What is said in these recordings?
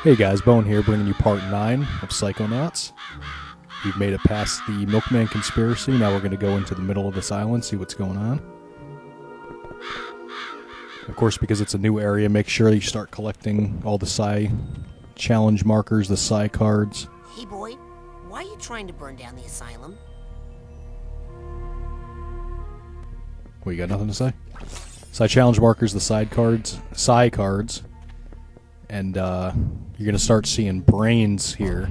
Hey guys, Bone here, bringing you part 9 of Psychonauts. We've made it past the Milkman conspiracy. Now we're going to go into the middle of this island, see what's going on. Of course, because it's a new area, make sure you start collecting all the Psy challenge markers, the Psy cards. Hey boy, why are you trying to burn down the asylum? What, you got nothing to say? Psy challenge markers, the side cards, Psy cards. And you're going to start seeing brains here.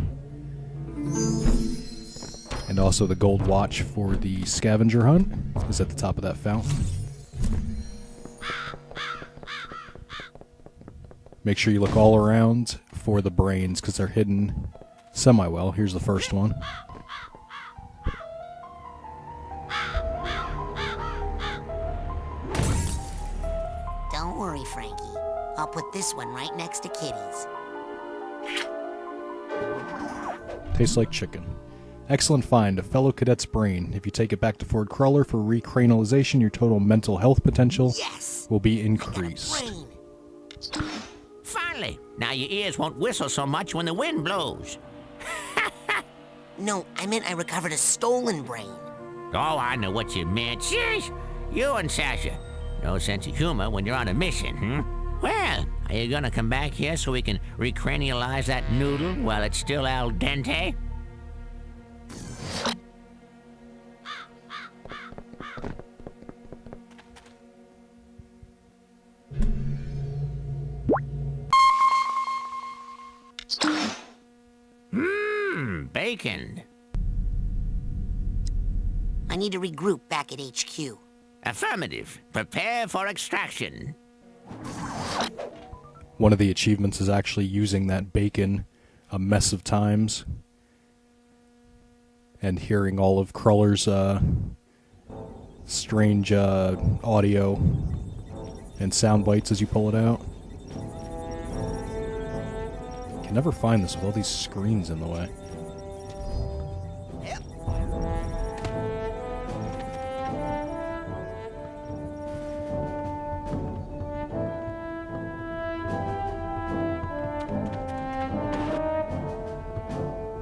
And also the gold watch for the scavenger hunt is at the top of that fountain. Make sure you look all around for the brains because they're hidden semi-well. Here's the first one. Don't worry, Frankie. I'll put this one right next to Kitty's. Tastes like chicken. Excellent find, a fellow cadet's brain. If you take it back to Ford Crawler for recranialization, your total mental health potential will be increased. Finally! Now your ears won't whistle so much when the wind blows. No, I meant I recovered a stolen brain. Oh, I know what you meant. Sheesh! You and Sasha. No sense of humor when you're on a mission, hmm? Well, are you gonna come back here so we can recranialize that noodle while it's still al dente? Bacon. I need to regroup back at HQ. Affirmative. Prepare for extraction. One of the achievements is actually using that bacon a mess of times and hearing all of Crawler's strange audio and sound bites as you pull it out. Can never find this with all these screens in the way.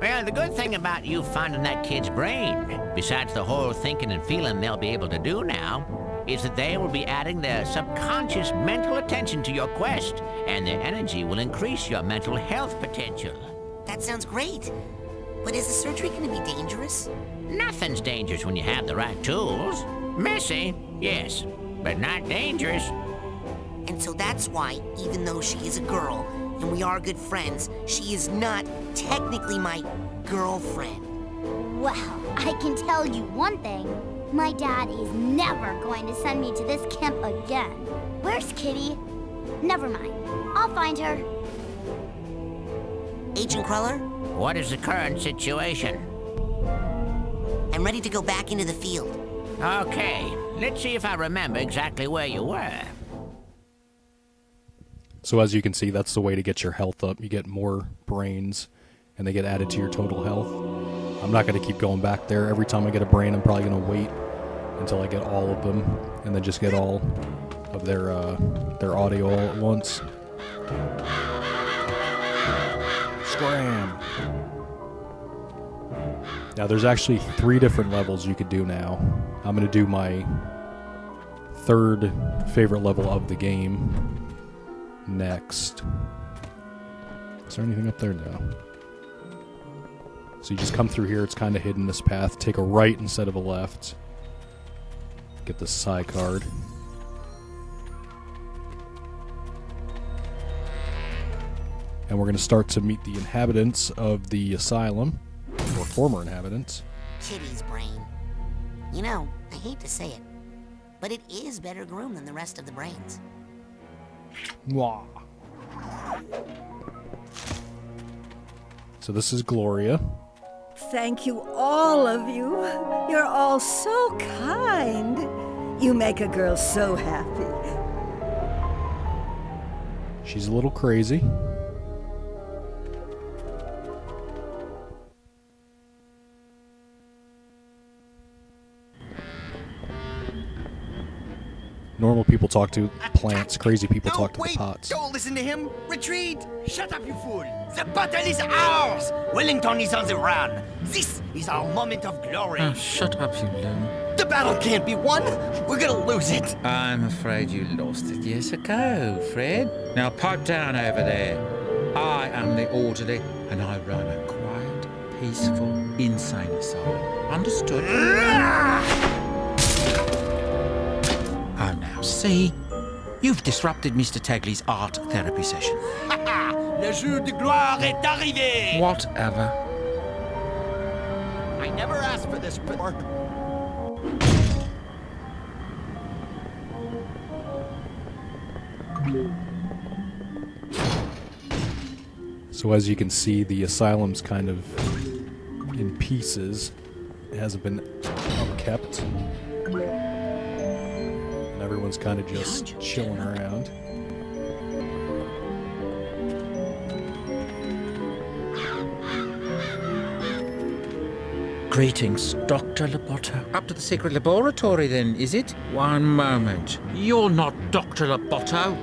Well, the good thing about you finding that kid's brain, besides the whole thinking and feeling they'll be able to do now, is that they will be adding their subconscious mental attention to your quest, and their energy will increase your mental health potential. That sounds great. But is the surgery going to be dangerous? Nothing's dangerous when you have the right tools. Messy, yes, but not dangerous. And so that's why, even though she is a girl, and we are good friends, she is not technically my girlfriend. Well, I can tell you one thing. My dad is never going to send me to this camp again. Where's Kitty? Never mind. I'll find her. Agent Cruller? What is the current situation? I'm ready to go back into the field. Okay, let's see if I remember exactly where you were. So as you can see, that's the way to get your health up. You get more brains, and they get added to your total health. I'm not going to keep going back there. Every time I get a brain, I'm probably going to wait until I get all of them, and then just get all of their audio all at once. Scram! Now, there's actually 3 different levels you could do now. I'm going to do my 3rd favorite level of the game next. Is there anything up there? No. So you just come through here. It's kind of hidden, this path. Take a right instead of a left. Get the Psy card. And we're going to start to meet the inhabitants of the asylum, or former inhabitants. Kitty's brain. You know, I hate to say it, but it is better groomed than the rest of the brains. Mwah. So this is Gloria. Thank you, all of you. You're all so kind. You make a girl so happy. She's a little crazy. Normal people people talk to plants. Crazy people No, talk to wait! the pots. Don't listen to him! Retreat! Shut up, you fool! The battle is ours! Wellington is on the run! This is our moment of glory! Oh, shut up, you loon. The battle can't be won! We're gonna lose it! I'm afraid you lost it years ago, Fred. Now pipe down over there. I am the orderly, and I run a quiet, peaceful, insane asylum. Understood? Oh, now see? You've disrupted Mr. Tagley's art therapy session. Le jeu de gloire est arrivé! Whatever. I never asked for this before. So as you can see, the asylum's kind of in pieces. It hasn't been upkept. And everyone's kind of just chilling around. Greetings, Dr. Loboto. Up to the secret laboratory, then, is it? One moment. You're not Dr. Loboto.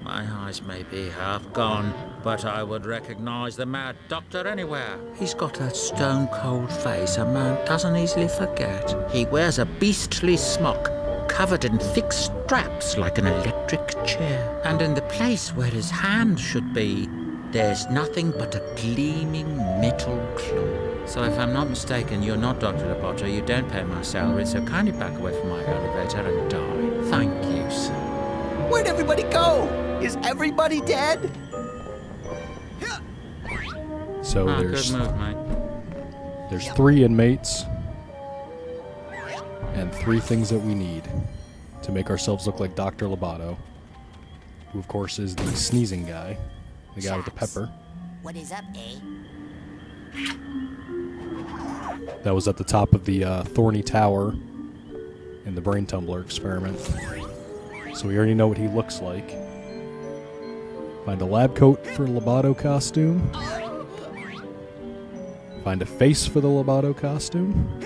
My eyes may be half gone, but I would recognize the mad doctor anywhere. He's got a stone-cold face a man doesn't easily forget. He wears a beastly smock, covered in thick straps like an electric chair. And in the place where his hand should be, there's nothing but a gleaming metal claw. So if I'm not mistaken, you're not Dr. Loboto, you don't pay my salary, so kindly back away from my elevator and die. Thank you, sir. Where'd everybody go? Is everybody dead? So Good move, mate. there's 3 inmates and 3 things that we need to make ourselves look like Dr. Loboto, who of course is the sneezing guy, the guy with the pepper. What is up, eh? That was at the top of the Thorny Tower in the Brain Tumbler experiment. So we already know what he looks like. Find a lab coat for a Loboto costume. Find a face for the Loboto costume.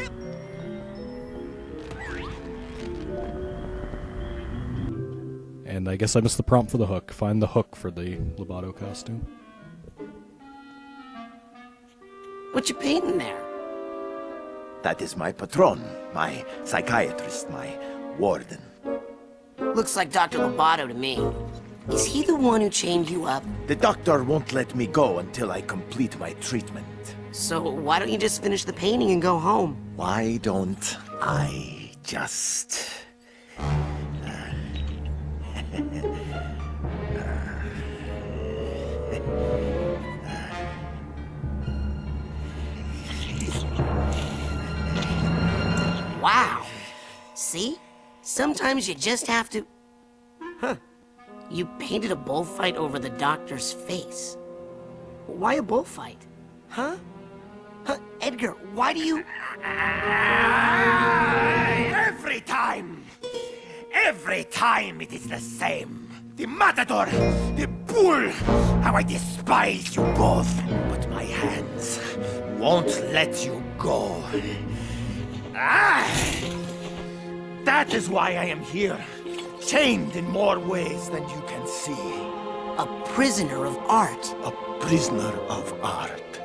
And I guess I missed the prompt for the hook. Find the hook for the Loboto costume. What you painting there? That is my patron, my psychiatrist, my warden. Looks like Dr. Loboto to me. Is he the one who chained you up? The doctor won't let me go until I complete my treatment. So why don't you just finish the painting and go home? Why don't I just... Wow. See? Sometimes you just have to... Huh. You painted a bullfight over the doctor's face. Why a bullfight? Huh? Huh? Edgar, why do you... Every time it is the same. The matador, the bull, how I despise you both. But my hands won't let you go. That is why I am here, chained in more ways than you can see. A prisoner of art. A prisoner of art.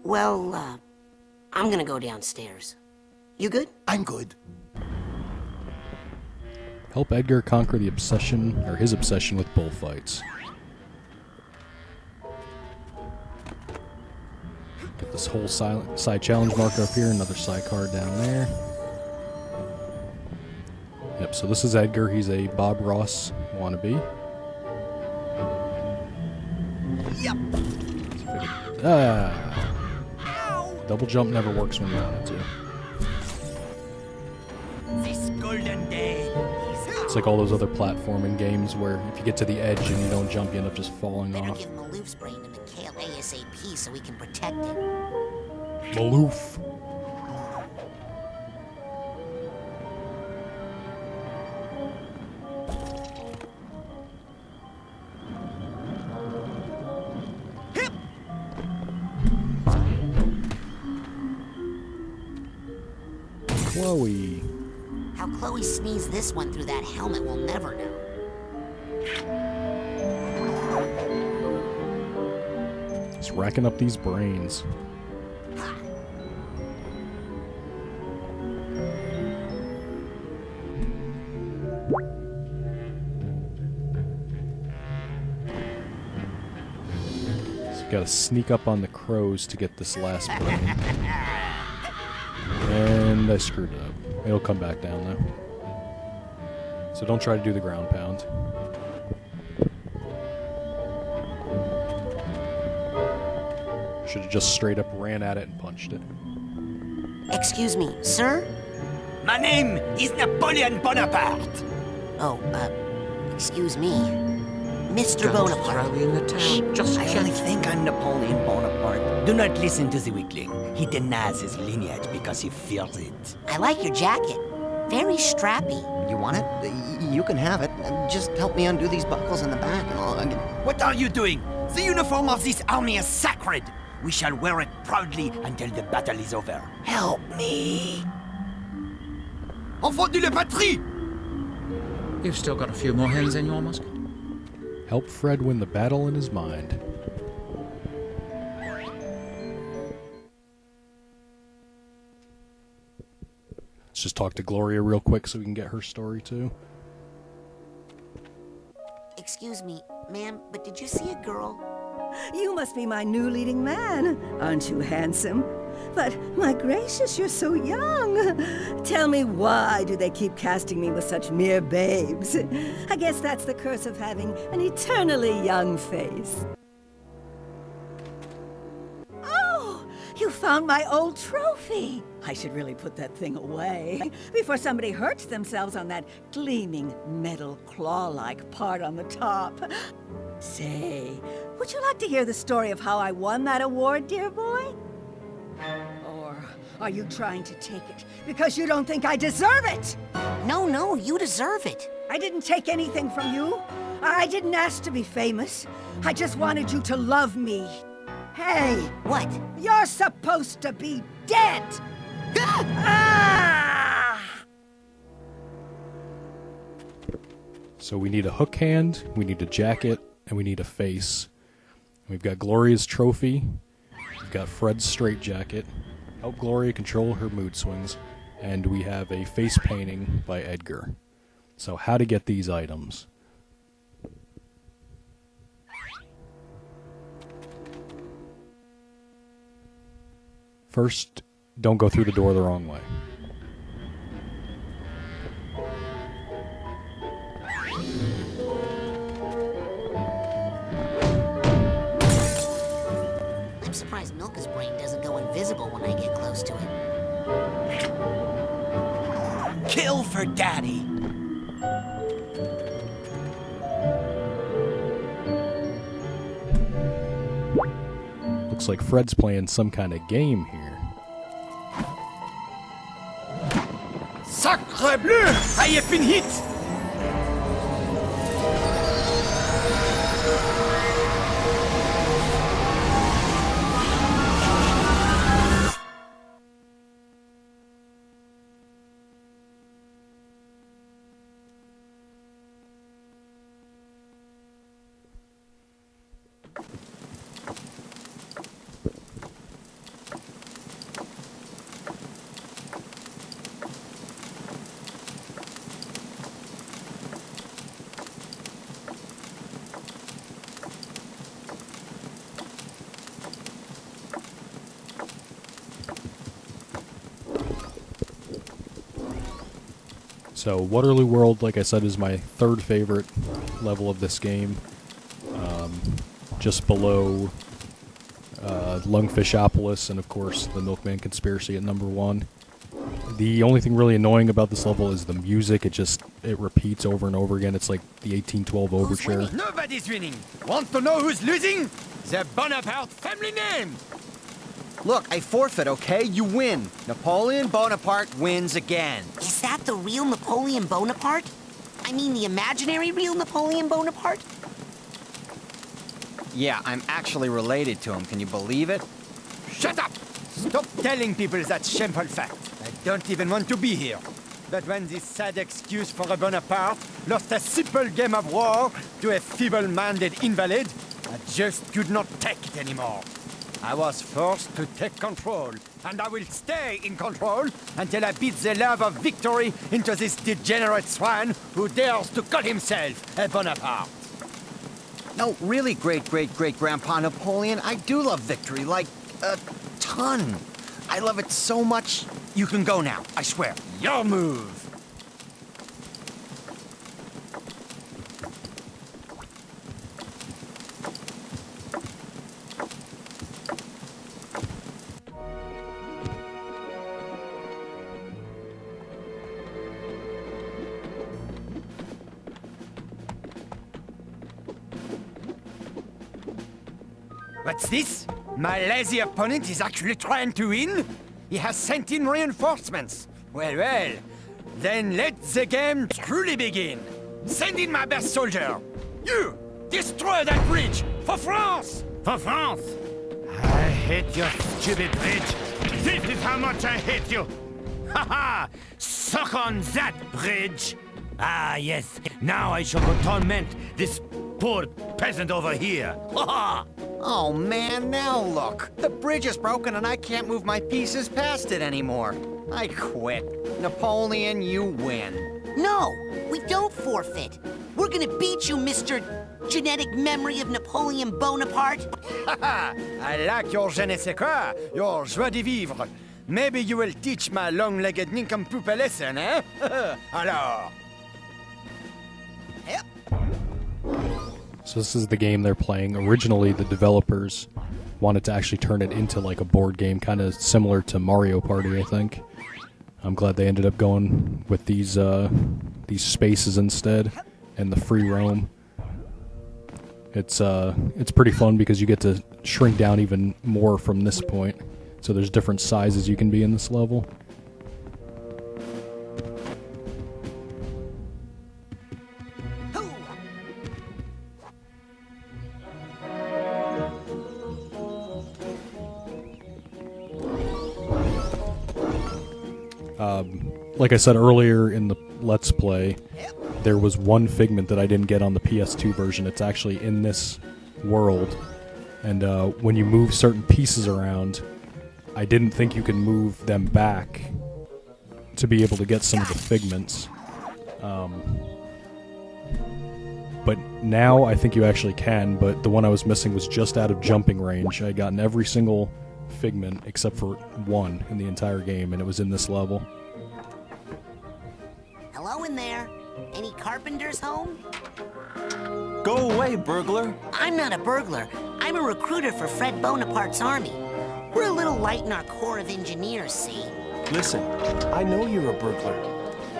Well, I'm gonna go downstairs. You good? I'm good. Help Edgar conquer the obsession, or his obsession with bullfights. Get this whole side challenge marker up here, another side card down there. Yep, so this is Edgar. He's a Bob Ross wannabe. Yep. Double jump never works when you want it to. This golden day is... It's like all those other platforming games where if you get to the edge and you don't jump, you end up just falling Better off. give Maloof's brain to Mikhail ASAP so we can protect it. Maloof. Chloe. how Chloe sneezed this one through that helmet, we'll never know. Just racking up these brains. Got to sneak up on the crows to get this last brain. And I screwed it up. It'll come back down though. So don't try to do the ground pound. Should have just straight up ran at it and punched it. Excuse me, sir? My name is Napoleon Bonaparte. Oh, excuse me. Mr. Bonaparte. Throw in the towel. Just I only think I'm Napoleon Bonaparte. Do not listen to the weakling. He denies his lineage because he fears it. I like your jacket. Very strappy. You want it? You can have it. Just help me undo these buckles in the back and I'll... What are you doing? The uniform of this army is sacred. We shall wear it proudly until the battle is over. Help me. Enfant de la patrie! You've still got a few more hens in your musket. Help Fred win the battle in his mind. Let's just talk to Gloria real quick so we can get her story too. Excuse me, ma'am, but did you see a girl? You must be my new leading man. Aren't you handsome? But, my gracious, you're so young. Tell me, why do they keep casting me with such mere babes? I guess that's the curse of having an eternally young face. Oh, you found my old trophy. I should really put that thing away before somebody hurts themselves on that gleaming metal claw-like part on the top. Say, would you like to hear the story of how I won that award, dear boy? Or are you trying to take it because you don't think I deserve it? No, you deserve it. I didn't take anything from you. I didn't ask to be famous. I just wanted you to love me. Hey! What? You're supposed to be dead! Ah! So we need a hook hand, we need a jacket, and we need a face. We've got Gloria's trophy. We've got Fred's straitjacket. Help Gloria control her mood swings. And we have a face painting by Edgar. So how to get these items. First, don't go through the door the wrong way. I'm surprised Milka's brain doesn't go invisible when I get close to it. Kill for daddy. Looks like Fred's playing some kind of game here. Sacre bleu! I have been hit! So Waterloo World, like I said, is my third favorite level of this game. Just below Lungfishopolis and, of course, the Milkman Conspiracy at number 1. The only thing really annoying about this level is the music. It repeats over and over again. It's like the 1812 Overture. Nobody's winning. Want to know who's losing? The Bonaparte family name. Look, I forfeit, okay? You win. Napoleon Bonaparte wins again. Is that the real Napoleon Bonaparte? I mean the imaginary real Napoleon Bonaparte? Yeah, I'm actually related to him. Can you believe it? Shut up! Stop telling people that shameful fact. I don't even want to be here. But when this sad excuse for a Bonaparte lost a simple game of war to a feeble-minded invalid, I just could not take it anymore. I was forced to take control, and I will stay in control until I beat the love of victory into this degenerate swine who dares to call himself a Bonaparte. No, really, great-great-great-grandpa Napoleon, I do love victory, like, a ton. I love it so much. You can go now, I swear. Your move! What's this? My lazy opponent is actually trying to win? He has sent in reinforcements. Well, then let the game truly begin. Send in my best soldier. You, destroy that bridge, for France! For France! I hate your stupid bridge. This is how much I hate you. Ha ha! Suck on that bridge! Ah, yes. Now I shall go torment this poor peasant over here. Ha ha! Oh man, now look. The bridge is broken and I can't move my pieces past it anymore. I quit. Napoleon, you win. No, we don't forfeit. We're gonna beat you, Mr. Genetic Memory of Napoleon Bonaparte. I like your je ne sais quoi, your joie de vivre. Maybe you will teach my long-legged nincompoop a lesson, eh? Alors. Yep. So this is the game they're playing. Originally, the developers wanted to actually turn it into like a board game, kind of similar to Mario Party, I think. I'm glad they ended up going with these spaces instead and the free roam. It's pretty fun because you get to shrink down even more from this point. So there's different sizes you can be in this level. Like I said earlier in the Let's Play, there was one figment that I didn't get on the PS2 version. It's actually in this world. And when you move certain pieces around, I didn't think you can move them back to be able to get some of the figments. But now I think you actually can, but the one I was missing was just out of jumping range. I had gotten every single figment except for one in the entire game, and it was in this level. Hello in there. Any carpenters home? Go away, burglar. I'm not a burglar. I'm a recruiter for Fred Bonaparte's army. We're a little light in our Corps of Engineers, see? Listen, I know you're a burglar.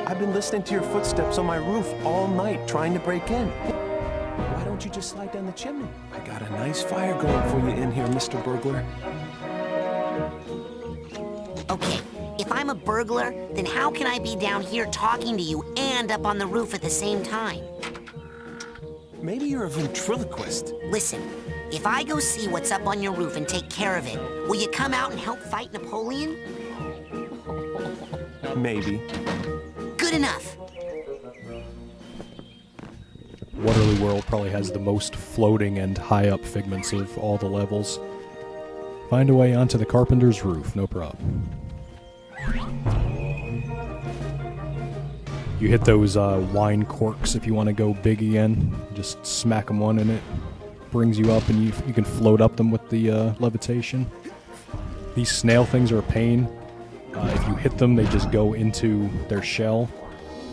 I've been listening to your footsteps on my roof all night trying to break in. Why don't you just slide down the chimney? I got a nice fire going for you in here, Mr. Burglar. Okay, if I'm a burglar, then how can I be down here talking to you and up on the roof at the same time? Maybe you're a ventriloquist. Listen, if I go see what's up on your roof and take care of it, will you come out and help fight Napoleon? Maybe. Good enough. Waterloo World probably has the most floating and high-up figments of all the levels. Find a way onto the carpenter's roof, no problem. You hit those wine corks if you want to go big again. Just smack them one and it brings you up, and you can float up them with the levitation. These snail things are a pain. If you hit them, they just go into their shell.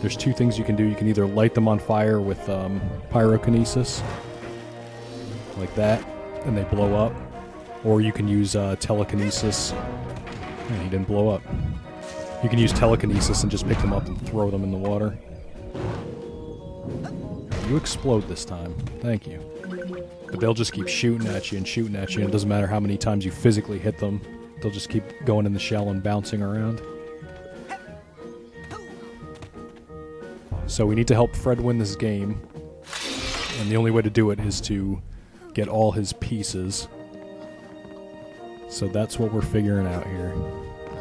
There's two things you can do. You can either light them on fire with pyrokinesis, like that, and they blow up. Or you can use telekinesis. Man, he didn't blow up. You can use telekinesis and just pick them up and throw them in the water. You explode this time. Thank you. But they'll just keep shooting at you and shooting at you, and it doesn't matter how many times you physically hit them. They'll just keep going in the shell and bouncing around. So we need to help Fred win this game. And the only way to do it is to get all his pieces. So that's what we're figuring out here.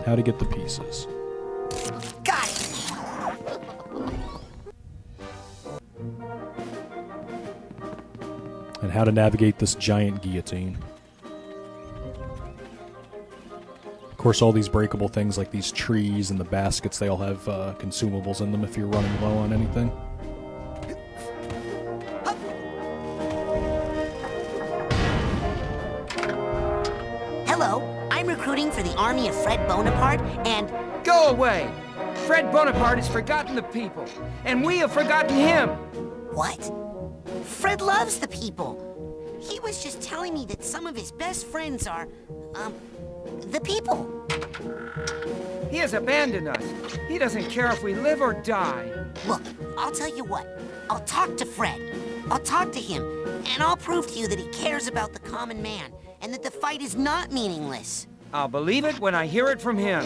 How to get the pieces. Got it! And how to navigate this giant guillotine. Of course, all these breakable things like these trees and the baskets, they all have consumables in them if you're running low on anything. Hello, I'm recruiting for the army of Fred Bonaparte, and... Go away! Fred Bonaparte has forgotten the people, and we have forgotten him! What? Fred loves the people. He was just telling me that some of his best friends are, the people. He has abandoned us. He doesn't care if we live or die. Look, I'll tell you what. I'll talk to Fred. I'll talk to him, and I'll prove to you that he cares about the common man, and that the fight is not meaningless. I'll believe it when I hear it from him.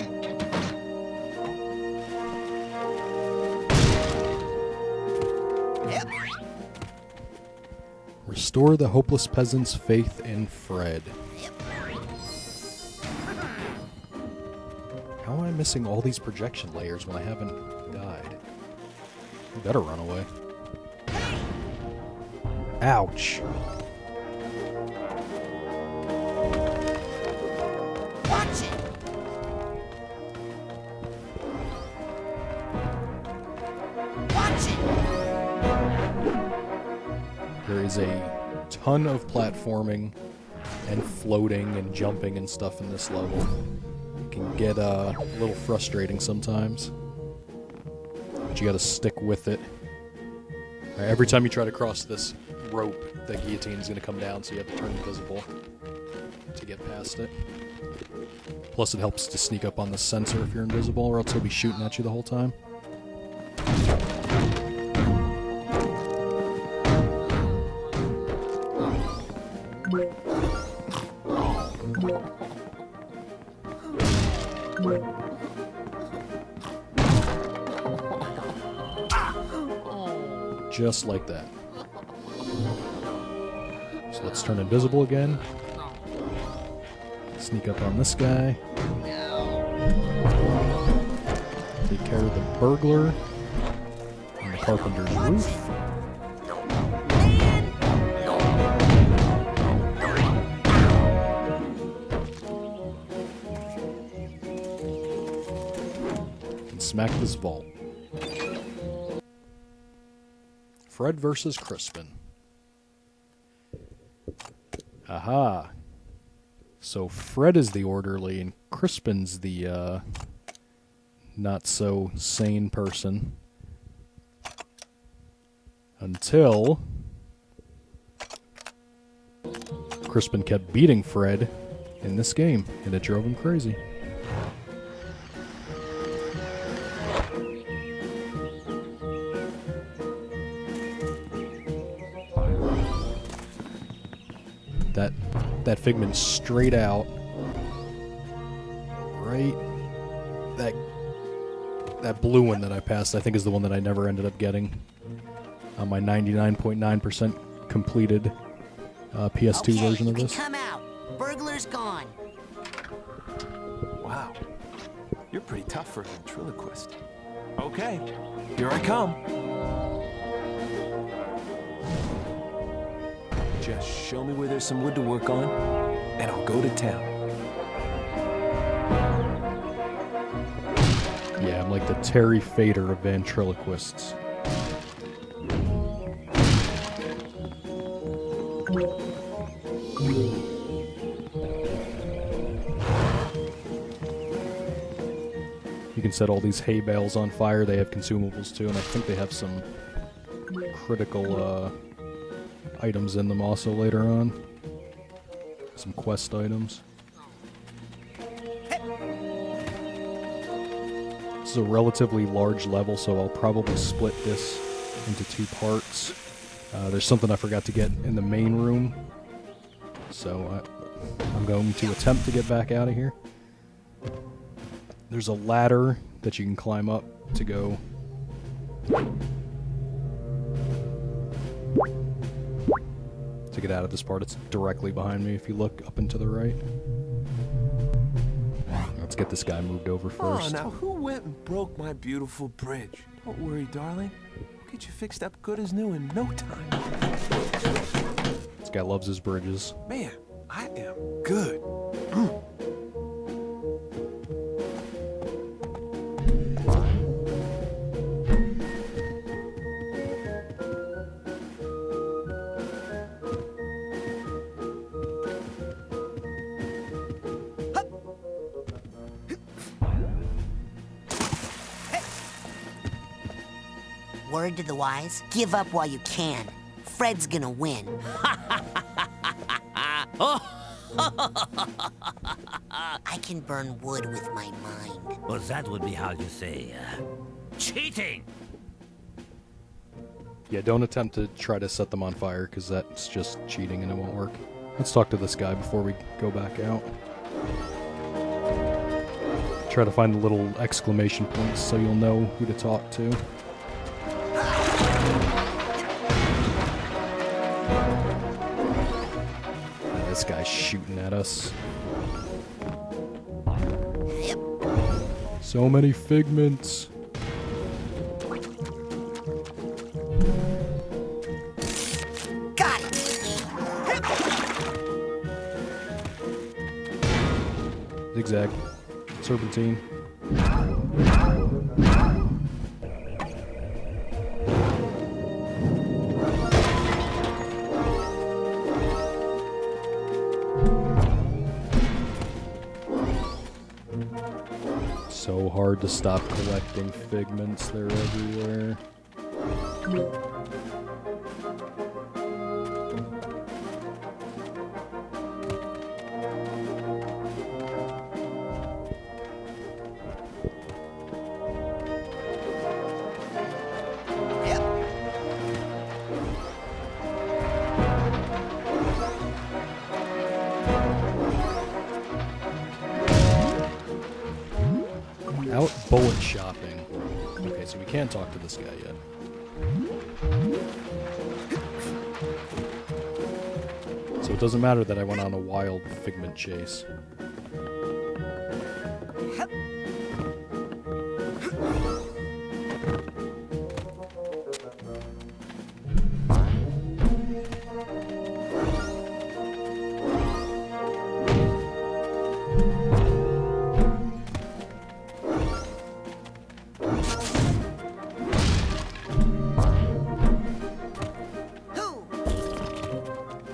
Restore the hopeless peasant's faith in Fred. How am I missing all these projection layers when I haven't died? You better run away. Ouch. Watch it! Watch it! There is a ton of platforming and floating and jumping and stuff in this level. It can get a little frustrating sometimes, but you gotta stick with it. Every time you try to cross this rope, the guillotine is gonna come down, so you have to turn invisible to get past it. Plus it helps to sneak up on the sensor if you're invisible, or else he'll be shooting at you the whole time. Just like that. So let's turn invisible again. Sneak up on this guy. Take care of the burglar on the carpenter's roof. And smack this vault. Fred versus Crispin. Aha. So Fred is the orderly and Crispin's the not so sane person. Until Crispin kept beating Fred in this game, and it drove him crazy. That figment straight out. Right. That blue one that I passed, I think, is the one that I never ended up getting on my 99.9% completed PS2 version of this. Come out. Burglar's gone. Wow. You're pretty tough for a ventriloquist. Okay, here I come. Just show me where there's some wood to work on, and I'll go to town. Yeah, I'm like the Terry Fader of ventriloquists. You can set all these hay bales on fire. They have consumables too, and I think they have some critical items in them also later on. Some quest items. This is a relatively large level, so I'll probably split this into 2 parts. There's something I forgot to get in the main room, so I'm going to attempt to get back out of here. There's a ladder that you can climb up to go to get out of this part. It's directly behind me if you look up and to the right. Let's get this guy moved over first. Oh, now who went and broke my beautiful bridge? Don't worry, darling. We'll get you fixed up good as new in no time. This guy loves his bridges. Man, I am good. Word to the wise, give up while you can. Fred's gonna win. I can burn wood with my mind. Well, that would be how you say, cheating! Yeah, don't attempt to try to set them on fire, because that's just cheating and it won't work. Let's talk to this guy before we go back out. Try to find the little exclamation points so you'll know who to talk to. This guy's shooting at us. Yep. So many figments. Got it. Zigzag. Serpentine. So hard to stop collecting figments, they're everywhere. Out bullet shopping. Okay, so we can't talk to this guy yet. So it doesn't matter that I went on a wild figment chase.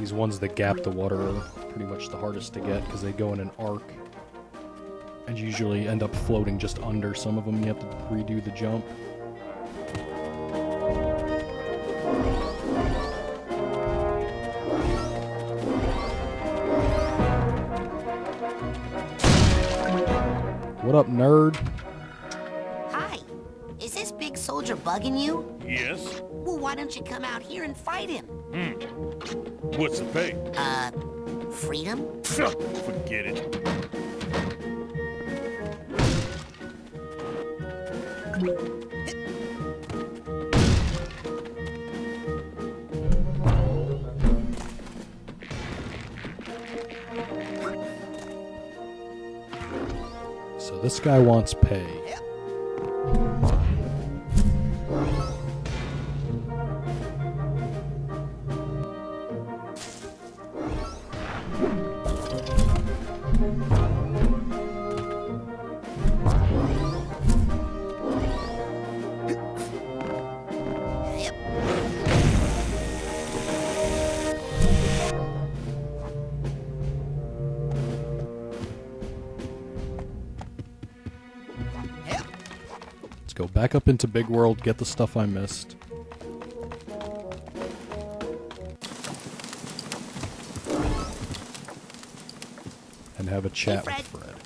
These ones that gap the water are pretty much the hardest to get because they go in an arc and usually end up floating just under some of them. You have to redo the jump. What up, nerd? Hi. Is this big soldier bugging you? Yes? Well, why don't you come out here and fight him? What's the pay? Freedom? Forget it. So this guy wants pay. Go back up into Big World, get the stuff I missed. And have a chat with Fred.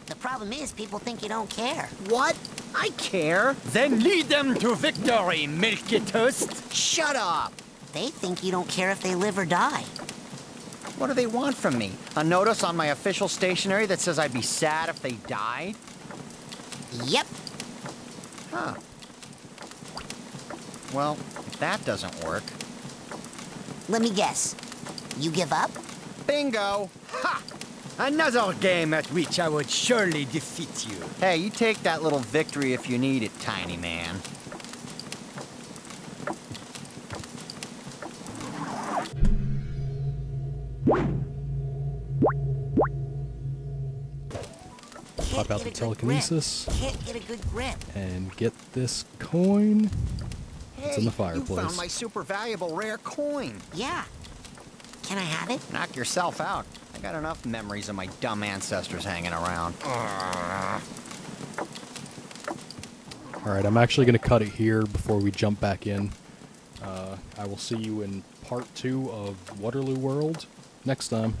The problem is people think you don't care. What? I care. Then lead them to victory, Milky Toast. Shut up. They think you don't care if they live or die. What do they want from me? A notice on my official stationery that says I'd be sad if they died? Yep. Huh. Well, if that doesn't work... Let me guess. You give up? Bingo! Ha! Another game at which I would surely defeat you. Hey, you take that little victory if you need it, tiny man. Can't out the get a good telekinesis grip. Can't get a good grip. and get this coin. It's in the You fireplace. found my super valuable rare coin. Yeah. Can I have it? Knock yourself out. I got enough memories of my dumb ancestors hanging around. Alright, I'm actually going to cut it here before we jump back in. I will see you in part 2 of Waterloo World next time.